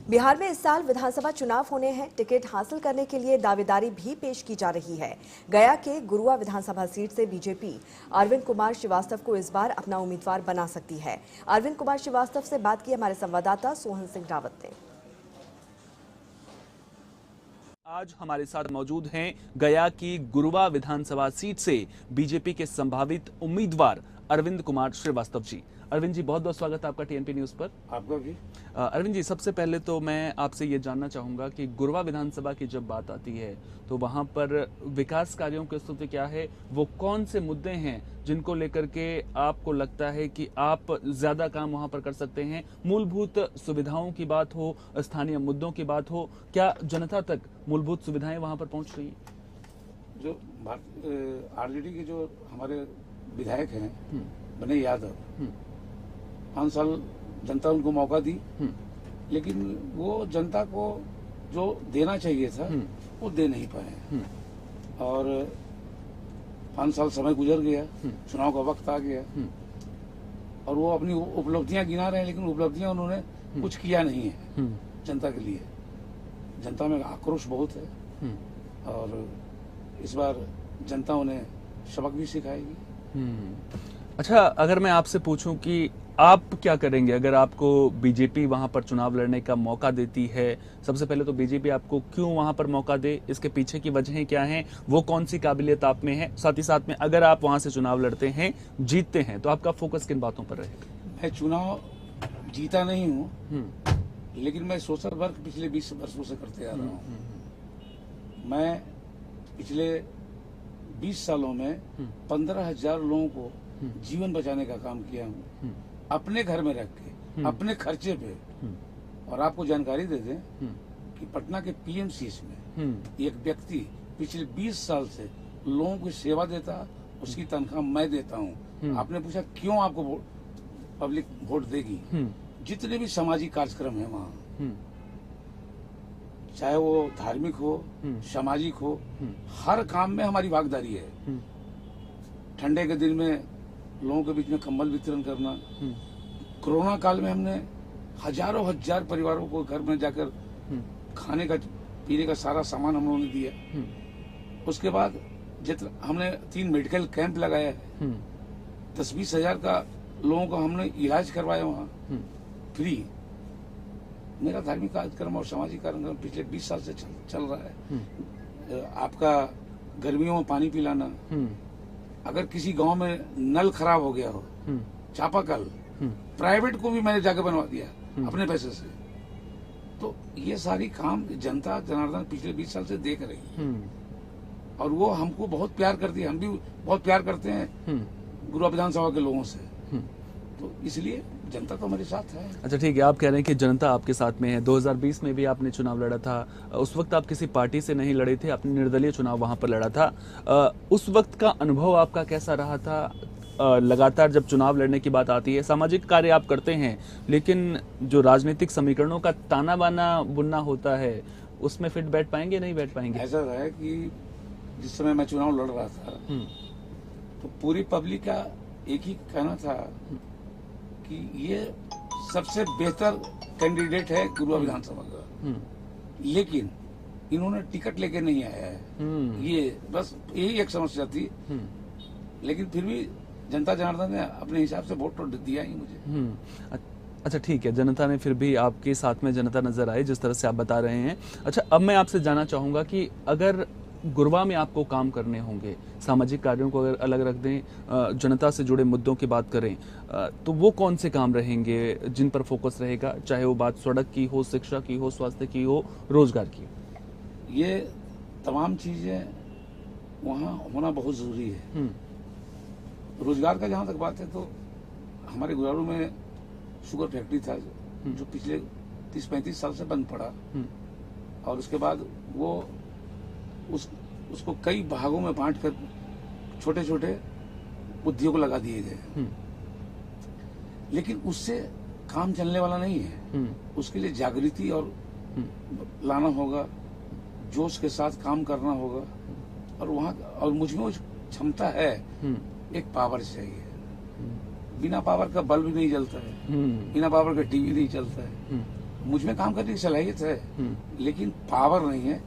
बिहार में इस साल विधानसभा चुनाव होने हैं। टिकट हासिल करने के लिए दावेदारी भी पेश की जा रही है। गया के गुरुआ विधानसभा सीट से बीजेपी अरविंद कुमार श्रीवास्तव को इस बार अपना उम्मीदवार बना सकती है। अरविंद कुमार श्रीवास्तव से बात की हमारे संवाददाता सोहन सिंह रावत ने। आज हमारे साथ मौजूद हैं गया की गुरुआ विधानसभा सीट से बीजेपी के संभावित उम्मीदवार अरविंद कुमार श्रीवास्तव जी। अरविंद जी, बहुत बहुत स्वागत है आपका टीएनपी न्यूज पर। आपका भी। अरविंद जी, सबसे पहले तो मैं आपसे ये जानना चाहूंगा कि गुरुआ विधानसभा की जब बात आती है तो वहां पर विकास कार्यों की स्थिति क्या है, वो कौन से मुद्दे हैं जिनको लेकर के आपको लगता है कि आप ज्यादा काम वहां पर कर सकते हैं? मूलभूत सुविधाओं की बात हो, स्थानीय मुद्दों की बात हो, क्या जनता तक मूलभूत सुविधाएं वहां पर पहुंच रही है? जो आरजेडी के जो हमारे विधायक हैं बने यादव, 5 साल जनता उनको मौका दी, लेकिन वो जनता को जो देना चाहिए था वो दे नहीं पाए। और 5 साल समय गुजर गया, चुनाव का वक्त आ गया और वो अपनी उपलब्धियां गिना रहे हैं, लेकिन उपलब्धियां उन्होंने कुछ किया नहीं है जनता के लिए। जनता में आक्रोश बहुत है और इस बार जनता उन्हें सबक भी सिखाएगी। अच्छा, अगर मैं आपसे पूछूं कि आप क्या करेंगे अगर आपको बीजेपी वहां पर चुनाव लड़ने का मौका देती है? सबसे पहले तो बीजेपी आपको क्यों वहां पर मौका दे, इसके पीछे की वजहें क्या हैं, वो कौन सी काबिलियत आप में है? साथ ही साथ में अगर आप वहां से चुनाव लड़ते हैं, जीतते हैं, तो आपका फोकस किन बातों पर रहेगा? मैं चुनाव जीता नहीं हूँ, लेकिन मैं सोशल वर्क पिछले 20 वर्षों से करते आ रहा हूँ। मैं पिछले 20 सालों में 15,000 लोगों को जीवन बचाने का काम किया हूँ, अपने घर में रख के, अपने खर्चे पे। और आपको जानकारी दे दें कि पटना के पीएमसीएच में एक व्यक्ति पिछले 20 साल से लोगों की सेवा देता, उसकी तनख्वाह मैं देता हूँ। आपने पूछा क्यों आपको पब्लिक वोट देगी? जितने भी सामाजिक कार्यक्रम है वहाँ, चाहे वो धार्मिक हो, सामाजिक हो, हर काम में हमारी भागीदारी है। ठंडे के दिन में लोगों के बीच में कंबल वितरण करना, कोरोना काल में हमने हजारों हजार परिवारों को घर में जाकर खाने का पीने का सारा सामान हम लोगों ने दिया। उसके बाद हमने 3 मेडिकल कैंप लगाया है, 10-20 हजार का लोगों को हमने इलाज करवाया वहाँ फ्री। मेरा धार्मिक कार्यक्रम और सामाजिक कार्यक्रम पिछले 20 साल से चल रहा है। आपका गर्मियों में पानी पिलाना, अगर किसी गांव में नल खराब हो गया हो, चापाकल, प्राइवेट को भी मैंने जाके बनवा दिया अपने पैसे से। तो ये सारी काम जनता जनार्दन पिछले 20 साल से देख रही है और वो हमको बहुत प्यार करती है, हम भी बहुत प्यार करते हैं गुरुआ विधानसभा के लोगों से। तो इसलिए जनता तो हमारे साथ है। अच्छा, ठीक है, आप कह रहे हैं कि जनता आपके साथ में है। 2020 में भी आपने चुनाव लड़ा था, उस वक्त आप किसी पार्टी से नहीं लड़े थे, आपने निर्दलीय चुनाव वहां पर लड़ा था। उस वक्त का अनुभव आपका कैसा रहा था? लगातार जब चुनाव लड़ने की बात आती है, सामाजिक कार्य आप करते हैं, लेकिन जो राजनीतिक समीकरणों का ताना बाना बुनना होता है, उसमें फिट बैठ पाएंगे, नहीं बैठ पाएंगे? ऐसा है कि जिस समय मैं चुनाव लड़ रहा था तो पूरी पब्लिक का एक ही कहना था कि ये सबसे बेहतर कैंडिडेट है गुरुआ विधानसभा का, लेकिन इन्होंने टिकट लेके नहीं आया है। ये बस यही एक समस्या थी, लेकिन फिर भी जनता जनार्दन ने अपने हिसाब से वोट तो दिया ही मुझे। अच्छा, ठीक है, जनता ने फिर भी आपके साथ में जनता नजर आई जिस तरह से आप बता रहे हैं। अच्छा, अब मैं आपसे जानना चाहूंगा कि अगर गुरुआ में आपको काम करने होंगे, सामाजिक कार्यों को अगर अलग रख दें, जनता से जुड़े मुद्दों की बात करें, तो वो कौन से काम रहेंगे जिन पर फोकस रहेगा? चाहे वो बात सड़क की हो, शिक्षा की हो, स्वास्थ्य की हो, रोजगार की हो। ये तमाम चीजें वहाँ होना बहुत जरूरी है। रोजगार का जहाँ तक बात है तो हमारे गुरारू में शुगर फैक्ट्री था जो पिछले 30-35 साल से बंद पड़ा और उसके बाद वो उसको कई भागों में बांटकर छोटे छोटे उद्योग लगा दिए गए, लेकिन उससे काम चलने वाला नहीं है। उसके लिए जागृति और लाना होगा, जोश के साथ काम करना होगा और वहाँ और मुझ में क्षमता है। एक पावर चाहिए, बिना पावर का बल्ब नहीं जलता है, बिना पावर का टीवी नहीं चलता है। मुझ में काम करने की सलाहियत है, लेकिन पावर नहीं है,